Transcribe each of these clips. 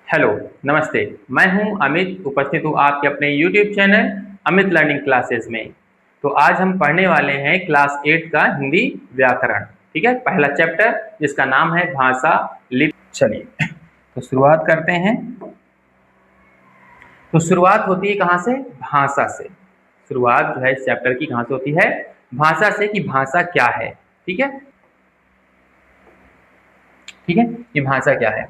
Hello, नमस्ते। मैं हूं अमित, उपस्थित हूं आपके अपने YouTube channel Amit learning classes में। तो आज हम पढ़ने वाले हैं क्लास 8 का हिंदी व्याकरण। ठीक है, पहला चैप्टर जिसका नाम है भाषा लिपि। चलिए तो शुरुआत करते हैं। तो शुरुआत होती है कहाँ से? भाषा से। शुरुआत जो है इस चैप्टर की कहाँ से होती है? भाषा से, कि भाषा क्या है। ठीक है, ठीक है, ये भाषा क्या है।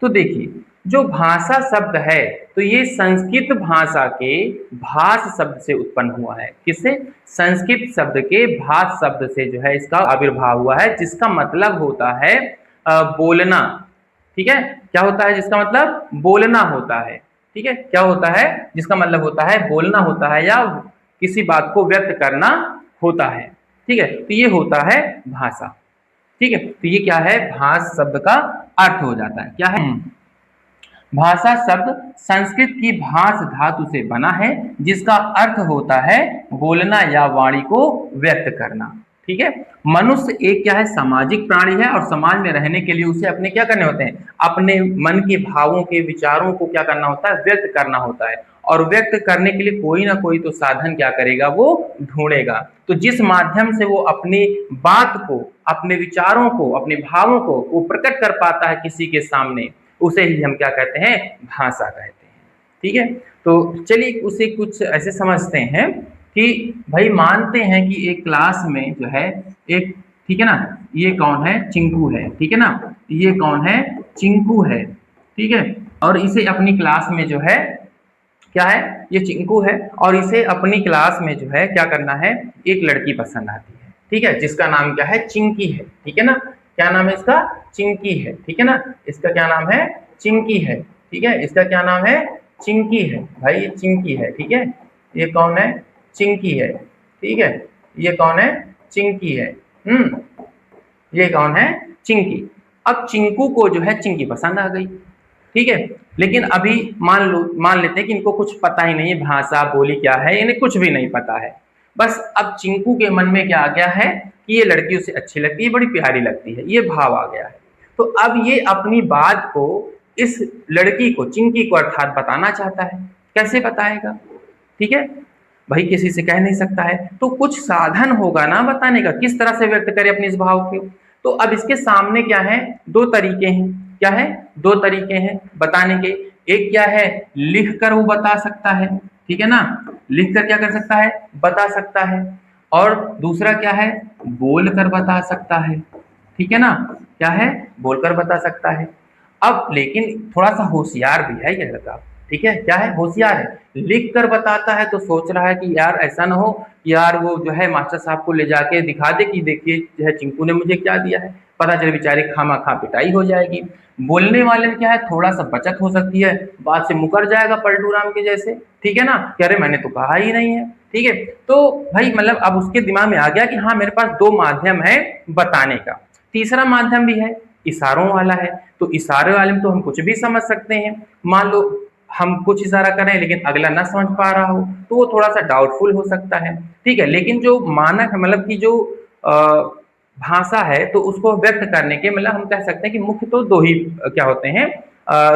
तो देखिए, जो भाषा शब्द है तो ये संस्कृत भाषा के भाष शब्द से उत्पन्न हुआ है। किससे? संस्कृत शब्द के भाष शब्द से जो है इसका आविर्भाव हुआ है, जिसका मतलब होता है बोलना। ठीक है, क्या होता है? जिसका मतलब बोलना होता है। ठीक है, क्या होता है? जिसका मतलब होता है बोलना होता है, या किसी बात को व्यक्त करना होता है। ठीक है, तो ये होता है भाषा। ठीक है, तो ये क्या है? भाष शब्द का अर्थ हो जाता है। क्या है? भाषा शब्द संस्कृत की भाष धातु से बना है, जिसका अर्थ होता है बोलना या वाणी को व्यक्त करना। ठीक है, मनुष्य एक क्या है? सामाजिक प्राणी है, और समाज में रहने के लिए उसे अपने क्या करने होते हैं? अपने मन के भावों के विचारों को क्या करना होता है? व्यक्त करना होता है। और व्यक्त करने के लिए कोई ना कोई तो साधन क्या करेगा? वो ढूंढेगा। तो जिस माध्यम से वो अपनी बात को, अपने विचारों को, अपने भावों को वो प्रकट कर पाता है किसी के सामने, उसे ही हम क्या कहते हैं? भाषा कहते हैं। ठीक है, तो चलिए उसे कुछ ऐसे समझते हैं कि भाई मानते हैं कि एक क्लास में जो है एक, ठीक है ना, ये कौन है? चिंकू है। ठीक है ना, ये कौन है? चिंकू है। ठीक है, और इसे अपनी क्लास में जो है क्या है? ये चिंकू है, और इसे अपनी क्लास में जो है क्या करना है? एक लड़की पसंद आती है। ठीक है, जिसका नाम क्या है? चिंकी है। ठीक है ना, क्या नाम है इसका? चिंकी है। ठीक है ना, इसका क्या नाम है? चिंकी है। ठीक है, इसका क्या नाम है? चिंकी है। भाई ये चिंकी है। ठीक है, ये कौन है? चिंकी है। ठीक है, ये कौन है? चिंकी है। ये कौन है? चिंकी। अब चिंकू को जो है चिंकी पसंद आ गई। ठीक है, लेकिन अभी मान लेते हैं कि इनको कुछ पता ही नहीं है, भाषा बोली क्या है, इन्हें कुछ भी नहीं पता है। बस अब चिंकू के मन में क्या आ गया है कि ये लड़की उसे अच्छी लगती है, बड़ी प्यारी लगती है, ये भाव आ गया है। तो अब ये अपनी बात को इस लड़की को, चिंकी को अर्थात बताना चाहता है। कैसे बताएगा? ठीक है, भाई किसी से कह नहीं सकता है, तो कुछ साधन होगा ना बताने का, किस तरह से व्यक्त करे अपने इस भाव को। तो अब इसके सामने क्या है? दो तरीके हैं। क्या है? दो तरीके हैं बताने के। एक क्या है? लिख कर वो बता सकता है। ठीक है ना, लिख कर क्या कर सकता है? बता सकता है। और दूसरा क्या है? बोल कर बता सकता है। ठीक है ना, क्या है? बोलकर बता सकता है। अब लेकिन थोड़ा सा होशियार भी है ये लड़का। ठीक है, क्या है? होशियार है। लिख कर बताता है तो सोच रहा है कि यार ऐसा ना हो, यार वो जो है मास्टर साहब को ले जाके दिखा दे कि देखिए जो है चिंकू ने मुझे क्या दिया है, पता चले बेचारे खामा खा पिटाई हो जाएगी। बोलने वाले में क्या है? थोड़ा सा बचत हो सकती है, बात से मुकर जाएगा पलटू राम के जैसे। ठीक है ना, कि अरे मैंने तो कहा ही नहीं है। ठीक है, तो भाई मतलब अब उसके दिमाग में आ गया कि हाँ मेरे पास दो माध्यम है बताने का। तीसरा माध्यम भी है, इशारों वाला है। तो इशारे वाले में तो हम कुछ भी समझ सकते हैं। मान लो हम कुछ इशारा करें लेकिन अगला ना समझ पा रहा हो, तो वो थोड़ा सा डाउटफुल हो सकता है। ठीक है, लेकिन जो मानक है, मतलब कि जो भाषा है, तो उसको व्यक्त करने के मतलब हम कह सकते हैं कि मुख्य तो दो ही क्या होते हैं?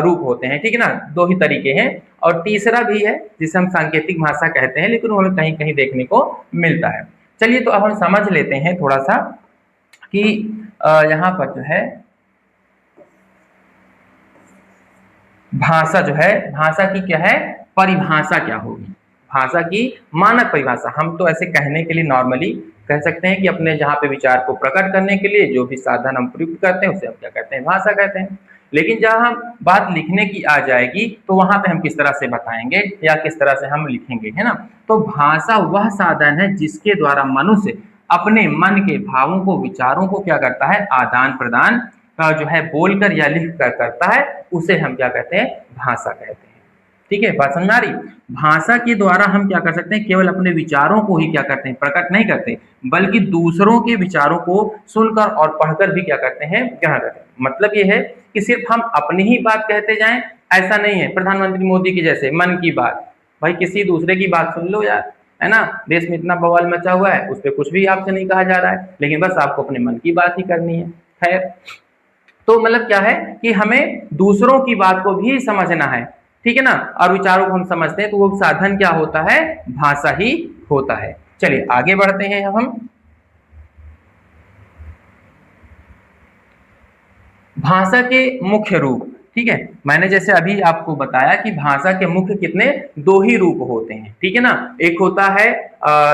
रूप होते हैं। ठीक है ना, दो ही तरीके हैं। और तीसरा भी है जिसे हम सांकेतिक भाषा कहते हैं, लेकिन वो हमें कहीं कहीं देखने को मिलता है। चलिए तो अब हम समझ लेते हैं थोड़ा सा कि यहाँ पर जो है भाषा जो है, भाषा की क्या है? परिभाषा क्या होगी? भाषा की मानक परिभाषा। हम तो ऐसे कहने के लिए नॉर्मली कह सकते हैं कि अपने जहाँ पे विचार को प्रकट करने के लिए जो भी साधन हम प्रयुक्त करते हैं उसे हम क्या कहते हैं? भाषा कहते हैं। लेकिन जहाँ हम बात लिखने की आ जाएगी तो वहां पे हम किस तरह से बताएंगे या किस तरह से हम लिखेंगे, है ना। तो भाषा वह साधन है जिसके द्वारा मनुष्य अपने मन के भावों को, विचारों को क्या करता है? आदान प्रदान जो है बोलकर या लिख कर करता है, उसे हम क्या कहते हैं? भाषा कहते हैं। ठीक है, बात समझ आ रही? भाषा के द्वारा हम क्या कर सकते हैं? केवल अपने विचारों को ही क्या करते हैं? प्रकट नहीं करते, बल्कि दूसरों के विचारों को सुनकर और पढ़कर भी क्या करते हैं? ग्रहण करते हैं। मतलब ये है कि सिर्फ हम अपनी ही बात कहते जाएं, ऐसा नहीं है। प्रधानमंत्री मोदी की जैसे मन की बात, भाई किसी दूसरे की बात सुन लो यार, है ना। देश में इतना बवाल मचा हुआ है, उस पर कुछ भी आपसे नहीं कहा जा रहा है, लेकिन बस आपको अपने मन की बात ही करनी है। खैर, तो मतलब क्या है कि हमें दूसरों की बात को भी समझना है, ठीक है ना, और विचारों को हम समझते हैं, तो वो साधन क्या होता है, भाषा ही होता है। चलिए आगे बढ़ते हैं हम। भाषा के मुख्य रूप, ठीक है, मैंने जैसे अभी आपको बताया कि भाषा के मुख्य कितने, दो ही रूप होते हैं, ठीक है ना, एक होता है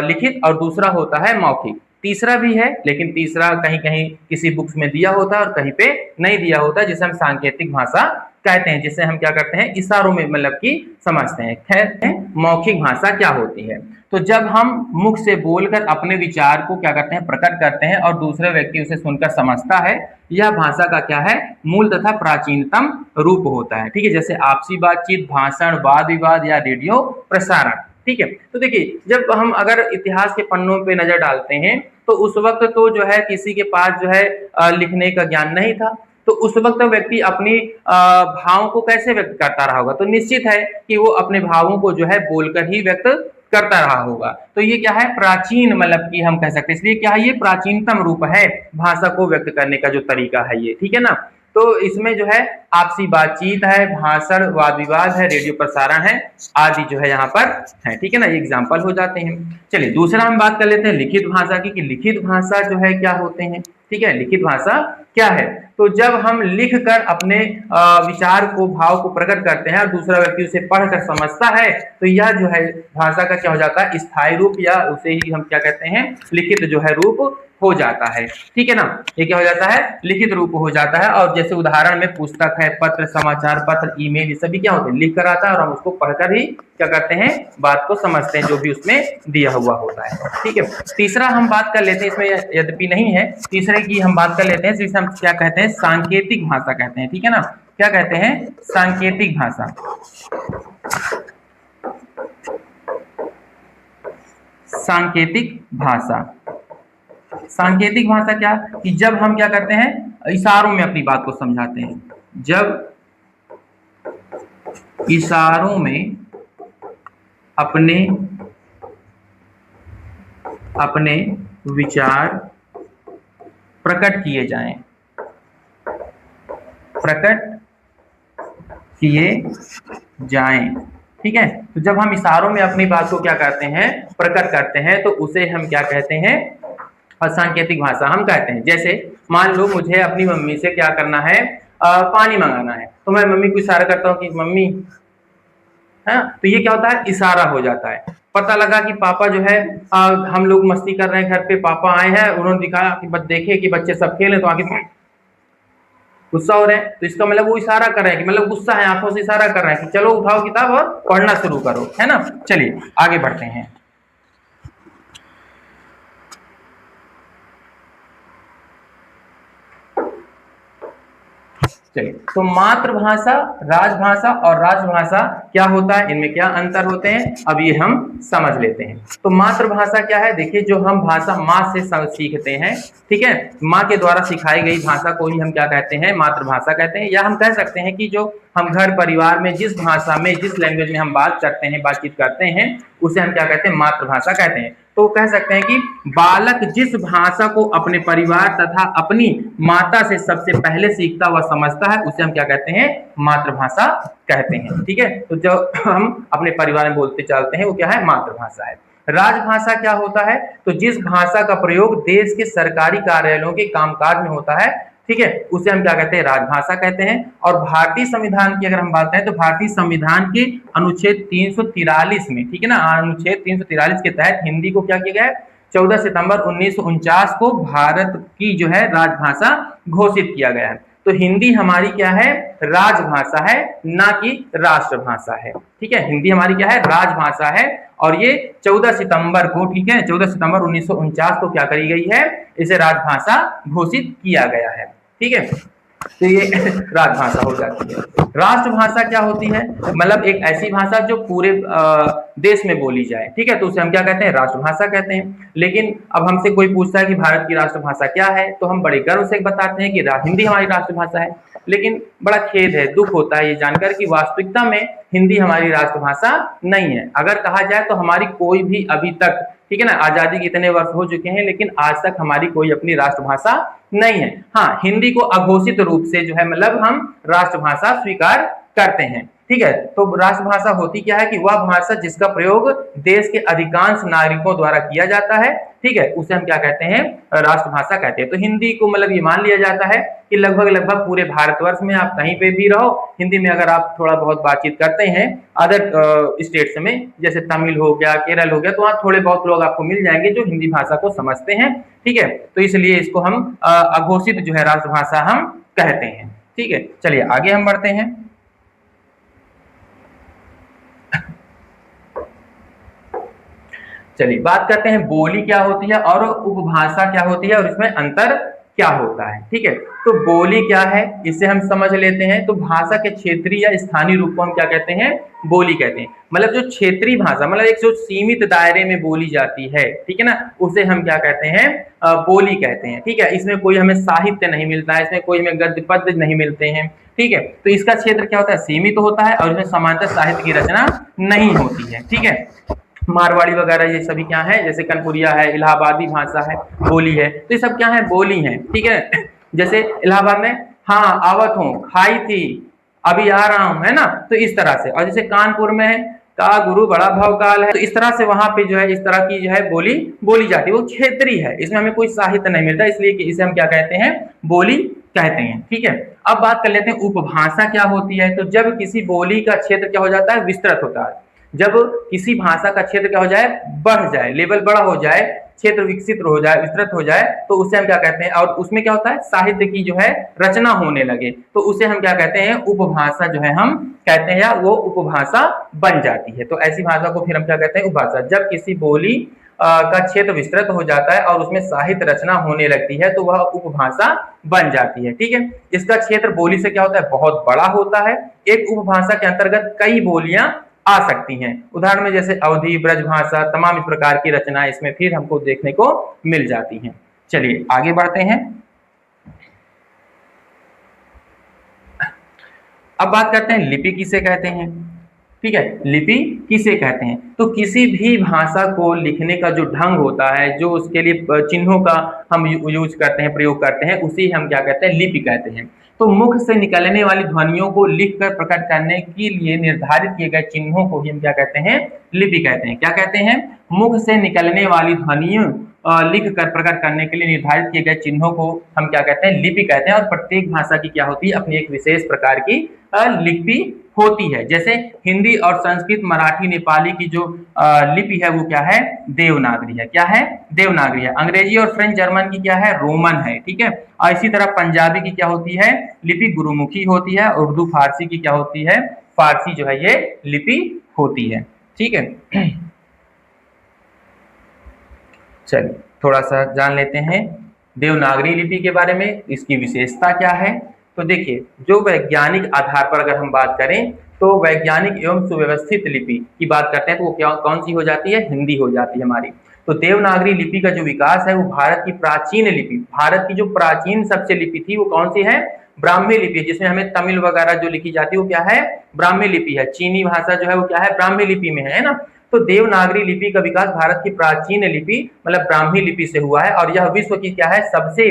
लिखित और दूसरा होता है मौखिक। तीसरा भी है, लेकिन तीसरा कहीं कहीं किसी बुक्स में दिया होता है और कहीं पे नहीं दिया होता है, जिसे हम सांकेतिक भाषा कहते हैं, जिसे हम क्या करते हैं, इशारों में मतलब कि समझते हैं। खैर, मौखिक भाषा क्या होती है, तो जब हम मुख से बोलकर अपने विचार को क्या करते हैं, प्रकट करते हैं और दूसरे व्यक्ति उसे सुनकर समझता है, यह भाषा का क्या है, मूल तथा प्राचीनतम रूप होता है, ठीक है। जैसे आपसी बातचीत, भाषण, वाद विवाद या रेडियो प्रसारण, ठीक है। तो देखिए, जब हम अगर इतिहास के पन्नों पे नजर डालते हैं, तो उस वक्त तो जो है किसी के पास जो है लिखने का ज्ञान नहीं था, तो उस वक्त व्यक्ति अपनी भावों को कैसे व्यक्त करता रहा होगा, तो निश्चित है कि वो अपने भावों को जो है बोलकर ही व्यक्त करता रहा होगा। तो ये क्या है, प्राचीन मतलब कि हम कह सकते हैं, इसलिए क्या है, ये प्राचीनतम रूप है भाषा को व्यक्त करने का जो तरीका है ये, ठीक है ना। तो इसमें जो है आपसी बातचीत है, भाषण, वाद विवाद है, रेडियो प्रसारण है, आदि जो है यहाँ पर है, ठीक है ना, ये एग्जाम्पल हो जाते हैं। चलिए दूसरा हम बात कर लेते हैं लिखित भाषा की, कि लिखित भाषा जो है क्या होते हैं, ठीक है। लिखित भाषा क्या है, तो जब हम लिख कर अपने विचार को, भाव को प्रकट करते हैं और दूसरा व्यक्ति उसे पढ़कर समझता है, तो यह जो है भाषा का क्या हो जाता है, स्थायी रूप, या उसे ही हम क्या कहते हैं, लिखित जो है रूप हो जाता है, ठीक है ना। ये क्या हो जाता है, लिखित रूप हो जाता है। और जैसे उदाहरण में पुस्तक है, पत्र, समाचार पत्र, ईमेल, ये सभी क्या होते हैं, लिख कर आता है और हम उसको पढ़कर ही क्या करते हैं, बात को समझते हैं जो भी उसमें दिया हुआ होता है, ठीक है। तीसरा हम बात कर लेते हैं, इसमें यद्यपि नहीं है, तीसरे की हम बात कर लेते हैं, जिसे हम क्या कहते हैं, सांकेतिक भाषा कहते हैं, ठीक है ना। क्या कहते हैं, सांकेतिक भाषा। सांकेतिक भाषा, सांकेतिक भाषा क्या, कि जब हम क्या करते हैं, इशारों में अपनी बात को समझाते हैं, जब इशारों में अपने अपने विचार प्रकट किए जाएं, प्रकट किए जाएं, ठीक है। तो जब हम इशारों में अपनी बात को क्या करते हैं, प्रकट करते हैं, तो उसे हम क्या कहते हैं, सांकेतिक भाषा हम कहते हैं। जैसे मान लो मुझे अपनी मम्मी से क्या करना है, पानी मंगाना है, तो मैं मम्मी को इशारा करता हूँ कि मम्मी, है, तो ये क्या होता है, इशारा हो जाता है। पता लगा कि पापा जो है हम लोग मस्ती कर रहे हैं घर पे, पापा आए हैं, उन्होंने दिखाया कि देखे कि बच्चे सब खेले, तो आगे गुस्सा हो रहे हैं, तो इसका मतलब वो इशारा कर रहे हैं कि मतलब गुस्सा है, आंखों से इशारा कर रहे हैं कि चलो उठाओ किताब और पढ़ना शुरू करो, है ना। चलिए आगे बढ़ते हैं। चलिए, तो मातृभाषा, राजभाषा और राजभाषा क्या होता है, इनमें क्या अंतर होते हैं, अब ये हम समझ लेते हैं। तो मातृभाषा क्या है, देखिए, जो हम भाषा माँ से सीखते हैं, ठीक है, माँ के द्वारा सिखाई गई भाषा को ही हम क्या कहते हैं, मातृभाषा कहते हैं। या हम कह सकते हैं कि जो हम घर परिवार में जिस भाषा में, जिस लैंग्वेज में हम बात करते हैं, बातचीत करते हैं, उसे हम क्या कहते हैं, मातृभाषा कहते हैं। तो कह सकते हैं कि बालक जिस भाषा को अपने परिवार तथा अपनी माता से सबसे पहले सीखता व समझता है, उसे हम क्या कहते हैं, मातृभाषा कहते हैं, ठीक है। तो जो हम अपने परिवार में बोलते चलते हैं, वो क्या है, मातृभाषा है। राजभाषा क्या होता है, तो जिस भाषा का प्रयोग देश के सरकारी कार्यालयों के कामकाज में होता है, ठीक है, उसे हम क्या कहते हैं, राजभाषा कहते हैं। और भारतीय संविधान की अगर हम बात करें, तो भारतीय संविधान के अनुच्छेद 343 में, ठीक है ना, अनुच्छेद 343 के तहत हिंदी को क्या किया गया है, 14 सितंबर 1949 को भारत की जो है राजभाषा घोषित किया गया है। तो हिंदी हमारी क्या है, राजभाषा है, ना कि राष्ट्रभाषा है, ठीक है। हिंदी हमारी क्या है, राजभाषा है, और ये 14 सितंबर को, ठीक है, 14 सितंबर 1949 को क्या करी गई है, इसे राजभाषा घोषित किया गया है, ठीक है। तो ये राजभाषा हो जाती है। राष्ट्रभाषा क्या होती है, मतलब एक ऐसी भाषा जो पूरे देश में बोली जाए, ठीक है, तो उसे हम क्या कहते हैं, राष्ट्रभाषा कहते हैं। लेकिन अब हमसे कोई पूछता है कि भारत की राष्ट्रभाषा क्या है, तो हम बड़े गर्व से बताते हैं कि हिंदी हमारी राष्ट्रभाषा है। लेकिन बड़ा खेद है, दुख होता है ये जानकर कि वास्तविकता में हिंदी हमारी राष्ट्रभाषा नहीं है। अगर कहा जाए तो हमारी कोई भी अभी तक, ठीक है ना। आजादी के इतने वर्ष हो चुके हैं लेकिन आज तक हमारी कोई अपनी राष्ट्रभाषा नहीं है। हाँ, हिंदी को अघोषित रूप से जो है मतलब हम राष्ट्रभाषा स्वीकार करते हैं। ठीक है, तो राष्ट्रभाषा होती क्या है कि वह भाषा जिसका प्रयोग देश के अधिकांश नागरिकों द्वारा किया जाता है, ठीक है, उसे हम क्या कहते हैं, राष्ट्रभाषा कहते हैं। तो हिंदी को मतलब ये मान लिया जाता है कि लगभग लगभग पूरे भारतवर्ष में आप कहीं पे भी रहो, हिंदी में अगर आप थोड़ा बहुत बातचीत करते हैं अदर स्टेट्स में, जैसे तमिल हो गया, केरल हो गया, तो वहाँ थोड़े बहुत लोग आपको मिल जाएंगे जो हिंदी भाषा को समझते हैं। ठीक है, तो इसलिए इसको हम अघोषित जो है राष्ट्रभाषा हम कहते हैं। ठीक है, चलिए आगे हम बढ़ते हैं। चलिए बात करते हैं बोली क्या होती है और उपभाषा क्या होती है और इसमें अंतर क्या होता है। ठीक है, तो बोली क्या है इसे हम समझ लेते हैं। तो भाषा के क्षेत्रीय या स्थानीय रूप को हम क्या कहते हैं, बोली कहते हैं। मतलब जो क्षेत्रीय भाषा, मतलब एक जो सीमित दायरे में बोली जाती है, ठीक है ना, उसे हम क्या कहते हैं, बोली कहते हैं। ठीक है, इसमें कोई हमें साहित्य नहीं मिलता है, इसमें कोई हमें गद्य पद्य नहीं मिलते हैं। ठीक है, तो इसका क्षेत्र क्या होता है, सीमित होता है और इसमें समांतर साहित्य की रचना नहीं होती है। ठीक है, मारवाड़ी वगैरह ये सभी क्या है, जैसे कनपुरिया है, इलाहाबादी भाषा है, बोली है, तो ये सब क्या है, बोली है। ठीक है, जैसे इलाहाबाद में हाँ आवत हूँ, खाई थी, अभी आ रहा हूँ, है ना, तो इस तरह से। और जैसे कानपुर में है, का गुरु बड़ा भवकाल है, तो इस तरह से वहां पे जो है इस तरह की जो है बोली बोली जाती है। वो क्षेत्रीय है, इसमें हमें कोई साहित्य नहीं मिलता, इसलिए कि इसे हम क्या कहते हैं, बोली कहते हैं। ठीक है, अब बात कर लेते हैं उपभाषा क्या होती है। तो जब किसी बोली का क्षेत्र क्या हो जाता है, विस्तृत होता है। जब किसी भाषा का क्षेत्र क्या हो जाए, बढ़ जाए, लेवल बड़ा हो जाए, क्षेत्र विकसित हो जाए, विस्तृत हो जाए, तो उसे हम क्या कहते हैं, और उसमें क्या होता है, साहित्य की जो है रचना होने लगे, तो उसे हम क्या कहते हैं, उपभाषा जो है हम कहते हैं, या वो उपभाषा बन जाती है। तो ऐसी भाषा को फिर हम क्या कहते हैं, उपभाषा। जब किसी बोली का क्षेत्र विस्तृत हो जाता है और उसमें साहित्य रचना होने लगती है तो वह उपभाषा बन जाती है। ठीक है, इसका क्षेत्र बोली से क्या होता है, बहुत बड़ा होता है। एक उपभाषा के अंतर्गत कई बोलियां आ सकती हैं। उदाहरण में जैसे अवधी, ब्रजभाषा, तमाम इस प्रकार की रचनाएं इसमें फिर हमको देखने को मिल जाती हैं। चलिए आगे बढ़ते हैं। अब बात करते हैं लिपि किसे कहते हैं। ठीक है, लिपि किसे कहते हैं, तो किसी भी भाषा को लिखने का जो ढंग होता है, जो उसके लिए चिन्हों का हम यूज करते हैं, प्रयोग करते हैं, उसी हम क्या कहते हैं, लिपि कहते हैं। तो मुख से निकलने वाली ध्वनियों को लिखकर प्रकट करने के लिए निर्धारित किए गए चिन्हों को ही हम क्या कहते हैं, लिपि कहते हैं। क्या कहते हैं, मुख से निकलने वाली ध्वनियों लिख कर प्रकट करने के लिए निर्धारित किए गए चिन्हों को हम क्या कहते हैं, लिपि कहते हैं। और प्रत्येक भाषा की क्या होती है, अपनी एक विशेष प्रकार की लिपि होती है। जैसे हिंदी और संस्कृत, मराठी, नेपाली की जो लिपि है वो क्या है, देवनागरी है। क्या है, देवनागरी है। अंग्रेजी और फ्रेंच जर्मन की क्या है, रोमन है। ठीक है, और इसी तरह पंजाबी की क्या होती है, लिपि गुरुमुखी होती है। उर्दू फारसी की क्या होती है, फारसी जो है ये लिपि होती है। ठीक है, चलिए थोड़ा सा जान लेते हैं देवनागरी लिपि के बारे में, इसकी विशेषता क्या है। तो देखिए, जो वैज्ञानिक आधार पर अगर हम बात करें तो वैज्ञानिक एवं सुव्यवस्थित लिपि की बात करते हैं तो वो क्या कौन सी हो जाती है, हिंदी हो जाती है हमारी। तो देवनागरी लिपि का जो विकास है वो भारत की प्राचीन लिपि, भारत की जो प्राचीन सबसे लिपि थी वो कौन सी है, ब्राह्मी लिपि, जिसमें हमें तमिल वगैरह जो लिखी जाती है वो क्या है, ब्राह्मी लिपि है। चीनी भाषा जो है वो क्या है, ब्राह्मी लिपि में है ना। तो देवनागरी लिपि का विकास भारत की प्राचीन लिपि मतलब ब्राह्मी लिपि से हुआ है और यह विश्व की क्या है, सबसे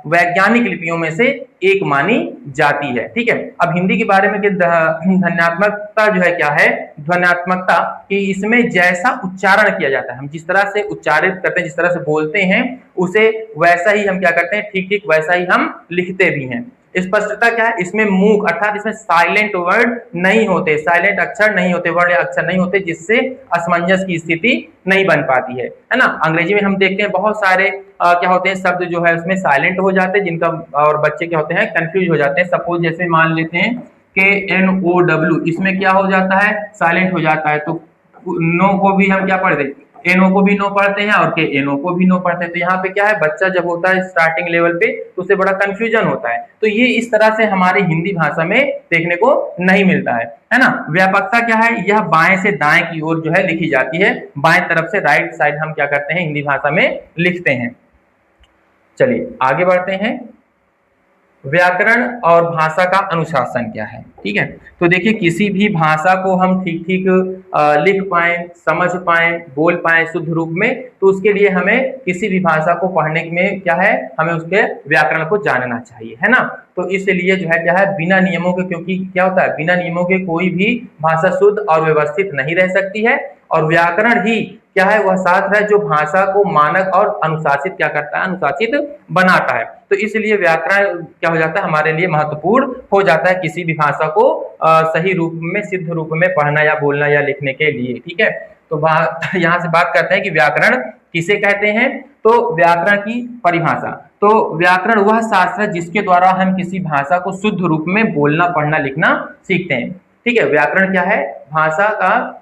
वैज्ञानिक लिपियों में से एक मानी जाती है। ठीक है, अब हिंदी के बारे में ध्वन्यात्मकता जो है क्या है, ध्वन्यात्मकता कि इसमें जैसा उच्चारण किया जाता है, हम जिस तरह से उच्चारित करते हैं, जिस तरह से बोलते हैं, उसे वैसा ही हम क्या करते हैं, ठीक ठीक वैसा ही हम लिखते भी हैं। स्पष्टता क्या है, इसमें मूक अर्थात इसमें साइलेंट वर्ड नहीं होते, साइलेंट अक्षर नहीं होते, वर्ड या अक्षर नहीं होते, जिससे असमंजस की स्थिति नहीं बन पाती है ना। अंग्रेजी में हम देखते हैं बहुत सारे क्या होते हैं, शब्द जो है उसमें साइलेंट हो जाते हैं, जिनका और बच्चे क्या होते हैं, कंफ्यूज हो जाते हैं। सपोज जैसे मान लेते हैं KNOW, इसमें क्या हो जाता है, साइलेंट हो जाता है। तो नो को भी हम क्या पढ़ते, एनओ को भी नो पढ़ते हैं और के एनओ को भी नो पढ़ते हैं। तो यहाँ पे क्या है, बच्चा जब होता है स्टार्टिंग लेवल पे तो उसे बड़ा कंफ्यूजन होता है। तो ये इस तरह से हमारे हिंदी भाषा में देखने को नहीं मिलता है ना। व्यापकता क्या है, यह बाएं से दाएं की ओर जो है लिखी जाती है, बाएं तरफ से राइट साइड हम क्या करते हैं, हिंदी भाषा में लिखते हैं। चलिए आगे बढ़ते हैं। व्याकरण और भाषा का अनुशासन क्या है। ठीक है, तो देखिए किसी भी भाषा को हम ठीक ठीक लिख पाए, समझ पाए, बोल पाए शुद्ध रूप में, तो उसके लिए हमें किसी भी भाषा को पढ़ने में क्या है, हमें उसके व्याकरण को जानना चाहिए, है ना। तो इसलिए जो है क्या है, बिना नियमों के, क्योंकि क्या होता है, बिना नियमों के कोई भी भाषा शुद्ध और व्यवस्थित नहीं रह सकती है। और व्याकरण ही क्या है, वह शास्त्र है जो भाषा को मानक और अनुशासित क्या करता है, अनुशासित बनाता है। तो इसलिए व्याकरण क्या हो जाता है, हमारे लिए महत्वपूर्ण हो जाता है किसी भी भाषा को सही रूप में, सिद्ध रूप में पढ़ना या बोलना या लिखने के लिए। ठीक है, तो यहाँ से बात करते हैं कि व्याकरण किसे कहते हैं। तो व्याकरण की परिभाषा, तो व्याकरण वह शास्त्र है जिसके द्वारा हम किसी भाषा को शुद्ध रूप में बोलना, पढ़ना, लिखना सीखते हैं। ठीक है, व्याकरण क्या है, भाषा का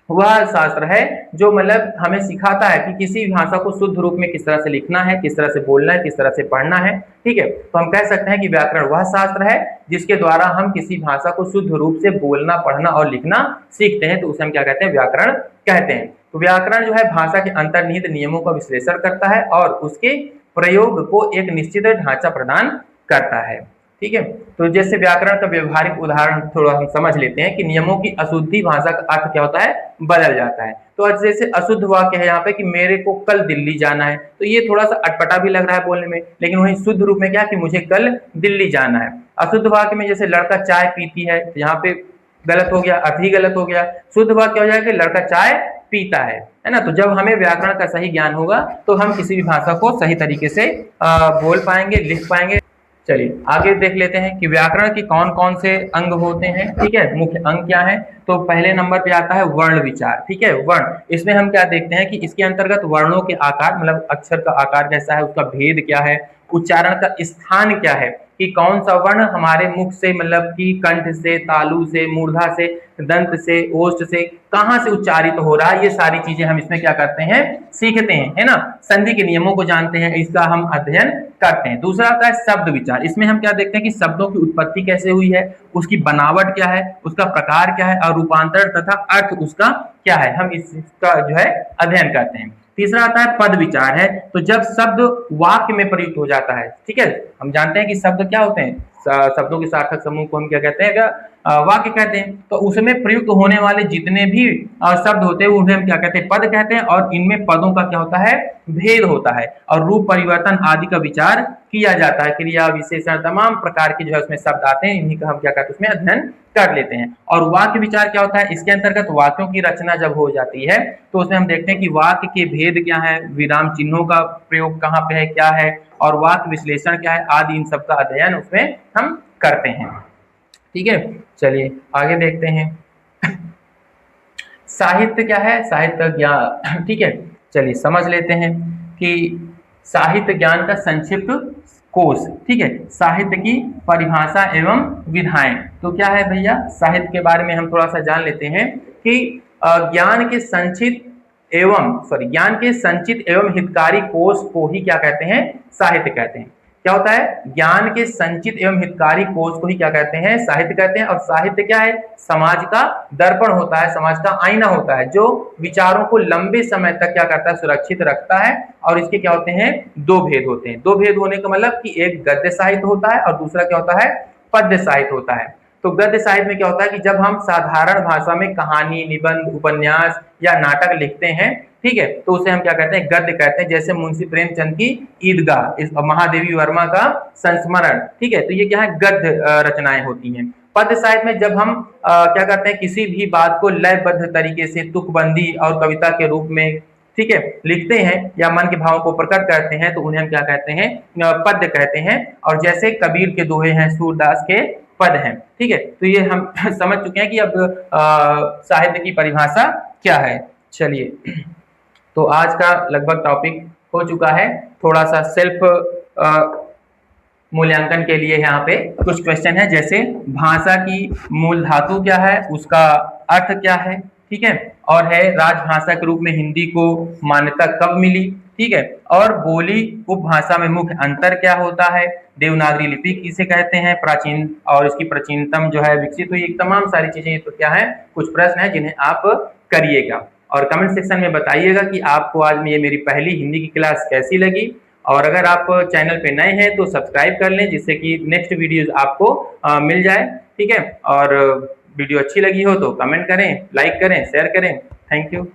वह शास्त्र है जो मतलब हमें सिखाता है कि किसी भाषा को शुद्ध रूप में किस तरह से लिखना है, किस तरह से बोलना है, किस तरह से पढ़ना है। ठीक है, तो हम कह सकते हैं कि व्याकरण वह शास्त्र है जिसके द्वारा हम किसी भाषा को शुद्ध रूप से बोलना, पढ़ना और लिखना सीखते हैं, तो उसे हम क्या कहते हैं, व्याकरण कहते हैं। तो व्याकरण जो है भाषा के अंतर्निहित नियमों का विश्लेषण करता है और उसके प्रयोग को एक निश्चित ढांचा प्रदान करता है। ठीक है, तो जैसे व्याकरण का व्यवहारिक उदाहरण थोड़ा हम समझ लेते हैं कि नियमों की अशुद्धि भाषा का अर्थ क्या होता है, बदल जाता है। तो जैसे अशुद्ध वाक्य है यहाँ पे कि मेरे को कल दिल्ली जाना है, तो ये थोड़ा सा अटपटा भी लग रहा है बोलने में, लेकिन वही शुद्ध रूप में क्या कि मुझे कल दिल्ली जाना है। अशुद्ध वाक्य में जैसे लड़का चाय पीती है, तो यहाँ पे गलत हो गया, अर्थ ही गलत हो गया। शुद्ध वाक्य हो जाएगा लड़का चाय पीता है ना। तो जब हमें व्याकरण का सही ज्ञान होगा तो हम किसी भी भाषा को सही तरीके से बोल पाएंगे, लिख पाएंगे। चलिए आगे देख लेते हैं कि व्याकरण की कौन कौन से अंग होते हैं। ठीक है, मुख्य अंग क्या है, तो पहले नंबर पे आता है वर्ण विचार। ठीक है, वर्ण, इसमें हम क्या देखते हैं कि इसके अंतर्गत वर्णों के आकार, मतलब अक्षर का आकार कैसा है, उसका भेद क्या है, उच्चारण का स्थान क्या है, कि कौन सा वर्ण हमारे मुख से, मतलब कि कंठ से, तालु से, मूर्धा से, दंत से, ओष्ठ से कहाँ से उच्चारित हो रहा है, ये सारी चीजें हम इसमें क्या करते हैं, सीखते हैं, है ना। संधि के नियमों को जानते हैं, इसका हम अध्ययन करते हैं। दूसरा आता है शब्द विचार, इसमें हम क्या देखते हैं कि शब्दों की उत्पत्ति कैसे हुई है, उसकी बनावट क्या है, उसका प्रकार क्या है और रूपांतरण तथा अर्थ उसका क्या है, हम इसका जो है अध्ययन करते हैं। तीसरा आता है पद विचार है, तो जब शब्द वाक्य में प्रयुक्त हो जाता है। ठीक है, हम जानते हैं कि शब्द क्या होते हैं, शब्दों के सार्थक समूह को हम क्या कहते हैं, वाक्य कहते हैं। तो उसमें प्रयुक्त होने वाले जितने भी शब्द होते हैं उन्हें हम क्या कहते हैं, पद कहते हैं। और इनमें पदों का क्या होता है, भेद होता है और रूप परिवर्तन आदि का विचार किया जाता है। क्रिया, विशेषण, तमाम प्रकार के जो है उसमें शब्द आते हैं, इन्हीं का हम क्या करते हैं, उसमें अध्ययन कर लेते हैं। और वाक्य विचार क्या होता है, इसके अंतर्गत वाक्यों की रचना जब हो जाती है तो उसमें हम देखते हैं कि वाक्य के भेद क्या है, विराम चिन्हों का प्रयोग कहाँ पे है, क्या है, और वाक्य विश्लेषण क्या है आदि, इन सब का अध्ययन उसमें हम करते हैं। ठीक है, चलिए आगे देखते हैं। साहित्य क्या है, साहित्य ज्ञान। ठीक है, चलिए समझ लेते हैं कि साहित्य ज्ञान का संक्षिप्त कोश। ठीक है, साहित्य की परिभाषा एवं विधाएं, तो क्या है भैया, साहित्य के बारे में हम थोड़ा सा जान लेते हैं कि ज्ञान के संचित एवं हितकारी कोश को ही क्या कहते हैं, साहित्य कहते हैं। क्या होता है, ज्ञान के संचित एवं हितकारी कोश को ही क्या कहते हैं, साहित्य कहते हैं। और साहित्य क्या है, समाज का दर्पण होता है, समाज का आईना होता है, जो विचारों को लंबे समय तक क्या करता है, सुरक्षित रखता है। और इसके क्या होते हैं, दो भेद होते हैं। दो भेद होने का मतलब कि एक गद्य साहित्य होता है और दूसरा क्या होता है, पद्य साहित्य होता है। तो गद्य साहित्य में क्या होता है कि जब हम साधारण भाषा में कहानी, निबंध, उपन्यास या नाटक लिखते हैं, ठीक है, तो उसे हम क्या कहते हैं, गद्य कहते हैं। जैसे मुंशी प्रेमचंद की ईदगाह, इस महादेवी वर्मा का संस्मरण। ठीक है, तो ये क्या है, गद्य रचनाएं होती हैं। पद्य साहित्य में जब हम क्या करते हैं, किसी भी बात को लयबद्ध तरीके से तुकबंदी और कविता के रूप में, ठीक है, लिखते हैं या मन के भावों को प्रकट करते हैं, तो उन्हें हम क्या कहते हैं, पद्य कहते हैं। और जैसे कबीर के दोहे हैं, सूरदास के पद हैं। ठीक है, तो ये हम समझ चुके हैं कि अब साहित्य की परिभाषा क्या है। चलिए, तो आज का लगभग टॉपिक हो चुका है। थोड़ा सा सेल्फ मूल्यांकन के लिए यहाँ पे कुछ क्वेश्चन है, जैसे भाषा की मूल धातु क्या है, उसका अर्थ क्या है। ठीक है, और है राजभाषा के रूप में हिंदी को मान्यता कब मिली। ठीक है, और बोली उपभाषा में मुख्य अंतर क्या होता है, देवनागरी लिपि किसे कहते हैं, प्राचीन और इसकी प्राचीनतम जो है विकसित हुई, तमाम सारी चीजें तो क्या है, कुछ प्रश्न है जिन्हें आप करिएगा और कमेंट सेक्शन में बताइएगा कि आपको आज में ये मेरी पहली हिंदी की क्लास कैसी लगी। और अगर आप चैनल पे नए हैं तो सब्सक्राइब कर लें, जिससे कि नेक्स्ट वीडियोस आपको मिल जाए। ठीक है, और वीडियो अच्छी लगी हो तो कमेंट करें, लाइक करें, शेयर करें। Thank you.